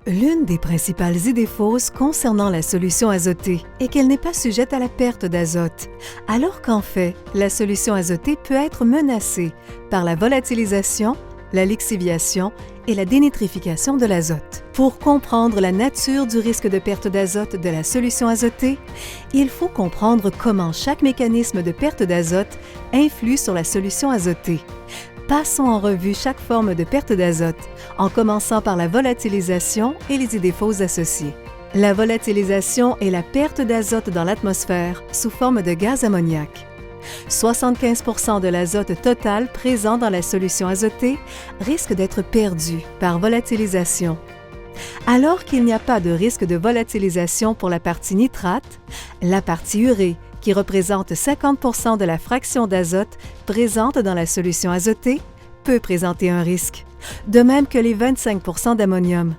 L'une des principales idées fausses concernant la solution azotée est qu'elle n'est pas sujette à la perte d'azote, alors qu'en fait, la solution azotée peut être menacée par la volatilisation, la lixiviation et la dénitrification de l'azote. Pour comprendre la nature du risque de perte d'azote de la solution azotée, il faut comprendre comment chaque mécanisme de perte d'azote influe sur la solution azotée. Passons en revue chaque forme de perte d'azote, en commençant par la volatilisation et les idées fausses associées. La volatilisation est la perte d'azote dans l'atmosphère sous forme de gaz ammoniaque. 75% de l'azote total présent dans la solution azotée risque d'être perdu par volatilisation. Alors qu'il n'y a pas de risque de volatilisation pour la partie nitrate, la partie urée, qui représente 50% de la fraction d'azote présente dans la solution azotée, peut présenter un risque, de même que les 25% d'ammonium.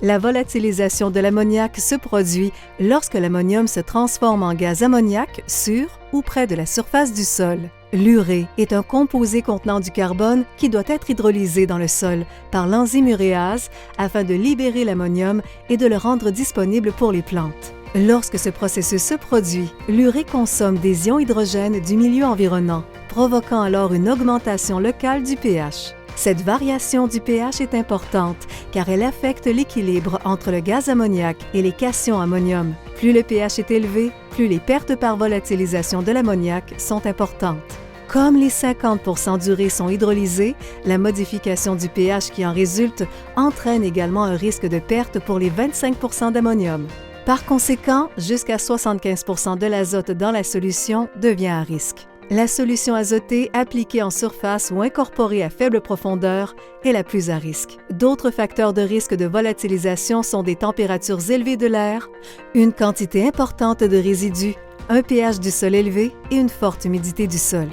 La volatilisation de l'ammoniac se produit lorsque l'ammonium se transforme en gaz ammoniaque sur ou près de la surface du sol. L'urée est un composé contenant du carbone qui doit être hydrolysé dans le sol par l'enzyme uréase afin de libérer l'ammonium et de le rendre disponible pour les plantes. Lorsque ce processus se produit, l'urée consomme des ions hydrogène du milieu environnant, provoquant alors une augmentation locale du pH. Cette variation du pH est importante car elle affecte l'équilibre entre le gaz ammoniaque et les cations ammonium. Plus le pH est élevé, plus les pertes par volatilisation de l'ammoniac sont importantes. Comme les 50% d'urée sont hydrolysés, la modification du pH qui en résulte entraîne également un risque de perte pour les 25% d'ammonium. Par conséquent, jusqu'à 75% de l'azote dans la solution devient à risque. La solution azotée appliquée en surface ou incorporée à faible profondeur est la plus à risque. D'autres facteurs de risque de volatilisation sont des températures élevées de l'air, une quantité importante de résidus, un pH du sol élevé et une forte humidité du sol.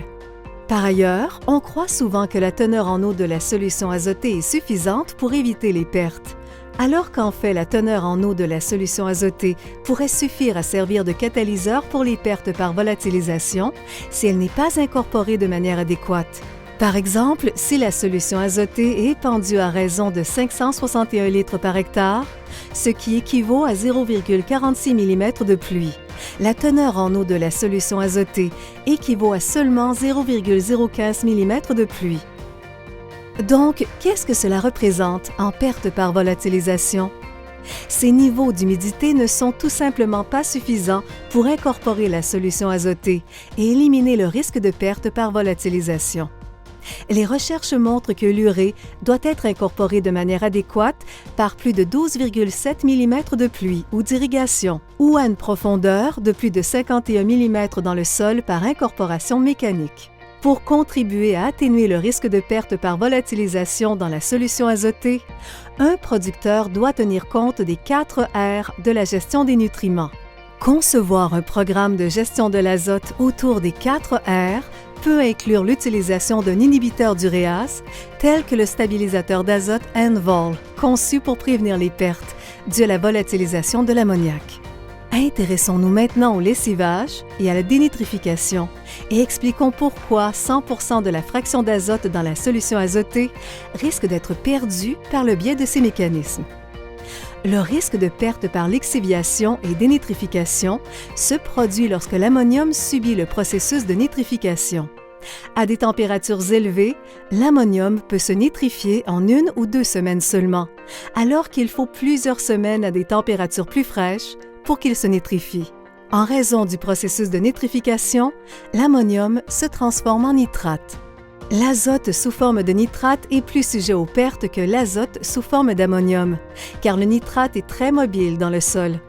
Par ailleurs, on croit souvent que la teneur en eau de la solution azotée est suffisante pour éviter les pertes, alors qu'en fait la teneur en eau de la solution azotée pourrait suffire à servir de catalyseur pour les pertes par volatilisation si elle n'est pas incorporée de manière adéquate. Par exemple, si la solution azotée est épandue à raison de 561 litres par hectare, ce qui équivaut à 0,46 mm de pluie, la teneur en eau de la solution azotée équivaut à seulement 0,015 mm de pluie. Donc, qu'est-ce que cela représente en perte par volatilisation? Ces niveaux d'humidité ne sont tout simplement pas suffisants pour incorporer la solution azotée et éliminer le risque de perte par volatilisation. Les recherches montrent que l'urée doit être incorporée de manière adéquate par plus de 12,7 mm de pluie ou d'irrigation, ou à une profondeur de plus de 51 mm dans le sol par incorporation mécanique. Pour contribuer à atténuer le risque de perte par volatilisation dans la solution azotée, un producteur doit tenir compte des 4 R de la gestion des nutriments. Concevoir un programme de gestion de l'azote autour des 4 R peut inclure l'utilisation d'un inhibiteur d'uréase, tel que le stabilisateur d'azote Envol, conçu pour prévenir les pertes dues à la volatilisation de l'ammoniac. Intéressons-nous maintenant au lessivage et à la dénitrification et expliquons pourquoi 100% de la fraction d'azote dans la solution azotée risque d'être perdue par le biais de ces mécanismes. Le risque de perte par lixiviation et dénitrification se produit lorsque l'ammonium subit le processus de nitrification. À des températures élevées, l'ammonium peut se nitrifier en 1 ou 2 semaines seulement, alors qu'il faut plusieurs semaines à des températures plus fraîches pour qu'il se nitrifie. En raison du processus de nitrification, l'ammonium se transforme en nitrate. L'azote sous forme de nitrate est plus sujet aux pertes que l'azote sous forme d'ammonium, car le nitrate est très mobile dans le sol.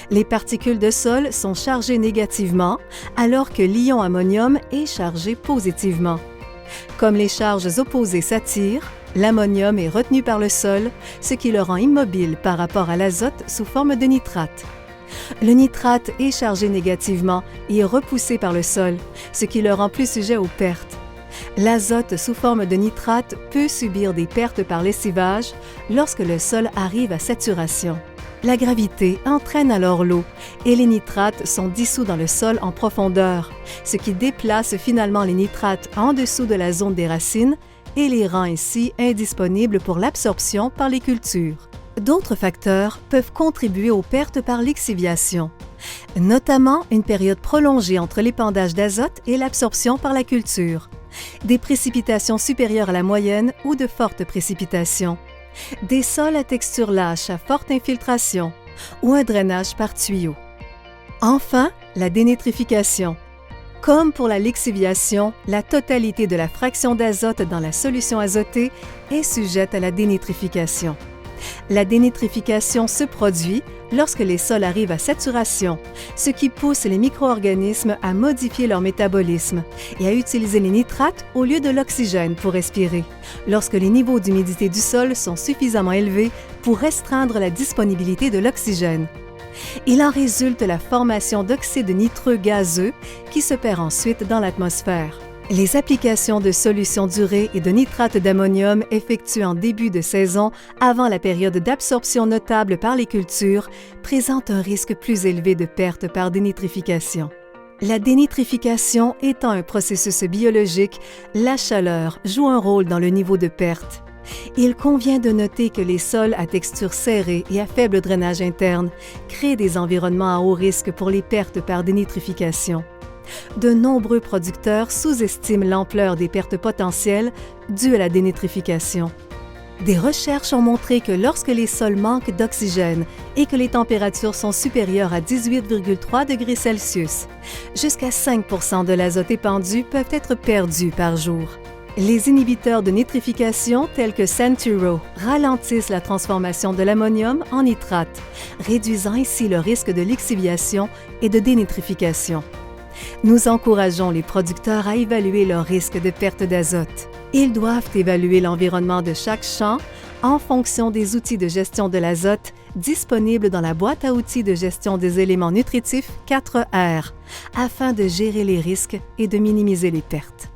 Les particules de sol sont chargées négativement, alors que l'ion ammonium est chargé positivement. Comme les charges opposées s'attirent, l'ammonium est retenu par le sol, ce qui le rend immobile par rapport à l'azote sous forme de nitrate. Le nitrate est chargé négativement et est repoussé par le sol, ce qui le rend plus sujet aux pertes. L'azote sous forme de nitrate peut subir des pertes par lessivage lorsque le sol arrive à saturation. La gravité entraîne alors l'eau et les nitrates sont dissous dans le sol en profondeur, ce qui déplace finalement les nitrates en dessous de la zone des racines et les rend ainsi indisponibles pour l'absorption par les cultures. D'autres facteurs peuvent contribuer aux pertes par lixiviation, notamment une période prolongée entre l'épandage d'azote et l'absorption par la culture, des précipitations supérieures à la moyenne ou de fortes précipitations, des sols à texture lâche à forte infiltration ou un drainage par tuyau. Enfin, la dénitrification. Comme pour la lixiviation, la totalité de la fraction d'azote dans la solution azotée est sujette à la dénitrification. La dénitrification se produit lorsque les sols arrivent à saturation, ce qui pousse les micro-organismes à modifier leur métabolisme et à utiliser les nitrates au lieu de l'oxygène pour respirer, lorsque les niveaux d'humidité du sol sont suffisamment élevés pour restreindre la disponibilité de l'oxygène. Il en résulte la formation d'oxyde nitreux gazeux qui se perd ensuite dans l'atmosphère. Les applications de solutions d'urée et de nitrate d'ammonium effectuées en début de saison, avant la période d'absorption notable par les cultures, présentent un risque plus élevé de perte par dénitrification. La dénitrification étant un processus biologique, la chaleur joue un rôle dans le niveau de perte. Il convient de noter que les sols à texture serrée et à faible drainage interne créent des environnements à haut risque pour les pertes par dénitrification. De nombreux producteurs sous-estiment l'ampleur des pertes potentielles dues à la dénitrification. Des recherches ont montré que lorsque les sols manquent d'oxygène et que les températures sont supérieures à 18,3 degrés Celsius, jusqu'à 5 % de l'azote épandu peuvent être perdus par jour. Les inhibiteurs de nitrification tels que Santuro ralentissent la transformation de l'ammonium en nitrate, réduisant ainsi le risque de lixiviation et de dénitrification. Nous encourageons les producteurs à évaluer leur risque de perte d'azote. Ils doivent évaluer l'environnement de chaque champ en fonction des outils de gestion de l'azote disponibles dans la boîte à outils de gestion des éléments nutritifs 4R, afin de gérer les risques et de minimiser les pertes.